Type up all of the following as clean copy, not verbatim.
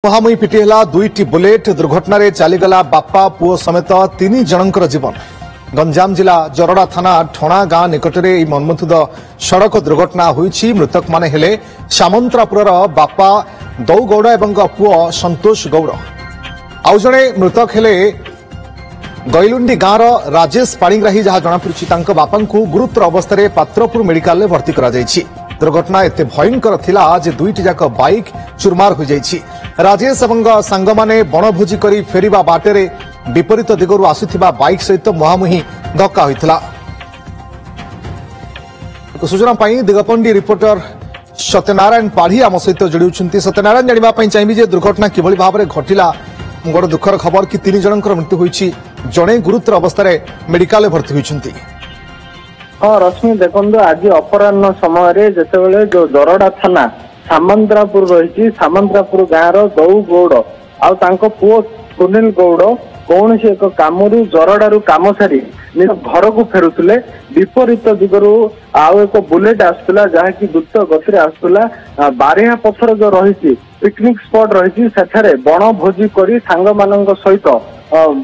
मुहामुही पिटी है दुईटी बुलेट दुर्घटन चलीगला बापा पुओ समेत 3 जनकर जीवन। गंजाम जिला जरड़ा थाना ठणा गां निकट में मर्मन्तुद सड़क दुर्घटना हुई। मृतक माने हेले सामंतरापुर बापा दौ गौड़ एवं पुओ संतोष गौड़। आउ जड़े मृतक हेले गईलुंडी गांर राजेश पाणिग्राही जहां जनापड़ी बापा को गुरुतर अवस्था पात्रपुर मेडिकल में भर्ती करा जायछि। दुर्घटना एते भयंकर थिला जे दुईटी जाक बाइक चुरमार हो जायछि। राजेश एवं सांग माने बणभोजी करी फेरिबा बाटेरे विपरीत दिगरु आसुथिबा बाइक सहित मुहामुही धक्का होइथिला। सूचना पाई दिगपंडी रिपोर्टर सत्यनारायण पाढ़ी आम सहित जोड़ी। सत्यनारायण जानिबा पई चाहिबी जे दुर्घटना किभली भाबरे घटिला। बड़ दुखर खबर कि 3 जनकर मृत्यु होइछि, जणे गुरुतर अवस्था मेडिकल में भर्ती होइछन्ति। हाँ रश्मि देखो आज अपराह समय जिते जो जरड़ा थाना सामंतरापुर रही सामंतरापुर गाँव दौ गौड़ आउ पुओ सुनील गौड़ कौन से एक कम जरड़ू कम सारी निज घर को फेरुले विपरीत दिगरु आउ एक बुलेट आसला जहाँकि द्रुत गति आसला। बारिहा पथर जो रही पिकनिक स्पॉट रही सेठारे बण भोजी कर सांग मान सहित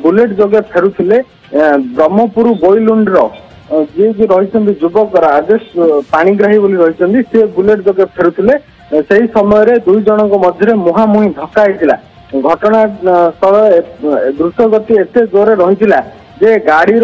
बुलेट जोगे फेरुले ब्रह्मपुर बोईलुंडर जी रही युवक राजेश पाणिग्राही रही सी बुलेट जोगे फेरुले से समय 2 जन मध्य मुहामुही धक्का होता। घटना स्थल द्रुत गति एत जोर रही जे गाड़ी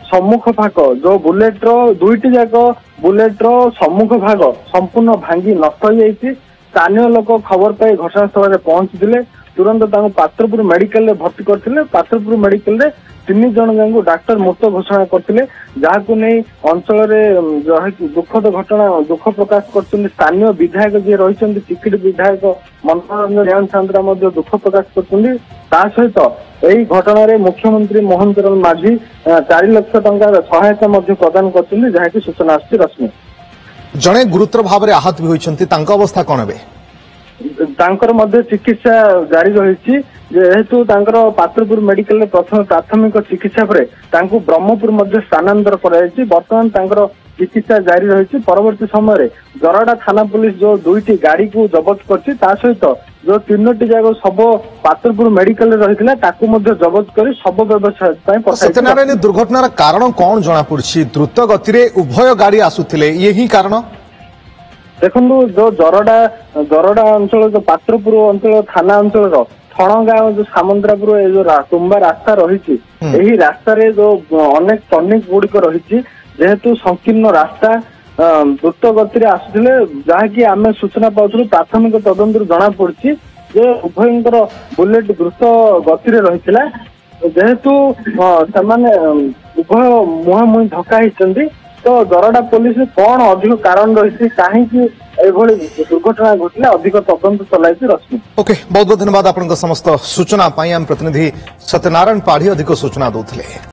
सम्मुख भाग जो बुलेट दुईटी जाक बुलेट सम्मुख भाग संपूर्ण भांगी नष्ट हो जाती। स्थानीय लोक खबर पाई घटनास्थल में पहुंचते तुरंत पात्रपुर मेडिकल में भर्ती करते। पात्रपुर मेडिकल में 3 जन को डाक्टर मृत घोषणा करते जहां नहीं अंचल दुखद घटना दुख प्रकाश कर स्थानीय विधायक जी रही चिकिट विधायक मनोरंजन सांतरा दुख प्रकाश कर सहित यही घटन मुख्यमंत्री मोहन चरण माझी 4 लाख टंका सहायता प्रदान कर जहाँकि सूचना आसछि। रश्मि जड़े गुरुतर भाव में आहत भी होइछन्ति, तांका अवस्था कौन है? तांकर मध्य चिकित्सा जारी रही जेहेतु पात्रपुर मेडिकल प्रथम प्राथमिक चिकित्सा पर ब्रह्मपुर मध्य स्थानांतर कर बर्तमान चिकित्सा जारी रही। परवर्ती समय जरड़ा थाना पुलिस जो 2टी गाड़ी को जबत कर सहित जो 3टी जाक सब पात्रपुर मेडिकल रही जबत कर सब व्यवसाय। सत्यनारायण दुर्घटनार कारण कौन जना पड़ी? द्रुत गति उभय गाड़ी आसुथिले यही कारण? देखो जो जरड़ा अंचल जो पात्रपुर अंचल थाना अंचल ठण गाँव जो सामंतरापुर जो तुम्बा रास्ता रही यही रास्ता जो अनेक टर्निंग गुड़िक रही जेहेतु संकीर्ण रास्ता द्रुत गति आसुले जहाँकि आम सूचना पाऊँ प्राथमिक तदंत जना पड़ी जे उभयंकर बुलेट द्रुत गति रही जेहेतु से उभय मुहामुही धक्का होती। तो जरड़ा पुलिस कौन अधिक कारण रही कहीं दुर्घटना घटना अधिक तदंत चलाई। रश्मि ओके, बहुत बहुत धन्यवाद आपन समस्त सूचना पाई। आम प्रतिनिधि सत्यनारायण पाढ़ी अधिक सूचना दौले।